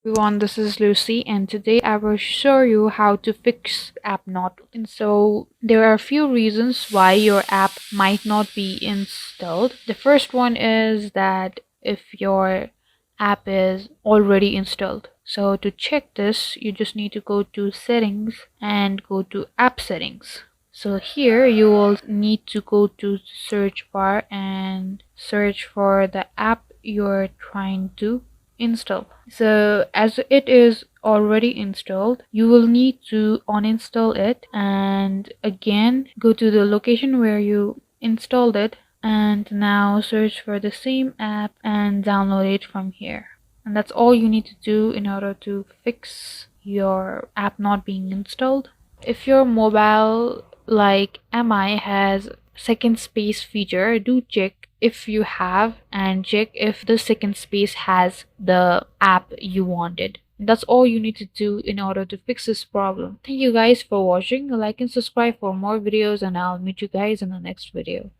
Everyone, this is Lucy, and today I will show you how to fix app not. And so there are a few reasons why your app might not be installed. The first one is that if your app is already installed. So to check this, you just need to go to settings and go to app settings. So here you will need to go to search bar and search for the app you're trying to install. So as it is already installed, you will need to uninstall it and again go to the location where you installed it and now search for the same app and download it from here. And that's all you need to do in order to fix your app not being installed. If your mobile like MI has second space feature, do check if you have and check if the second space has the app you wanted. That's all you need to do in order to fix this problem. Thank you guys for watching. Like and subscribe for more videos and I'll meet you guys in the next video.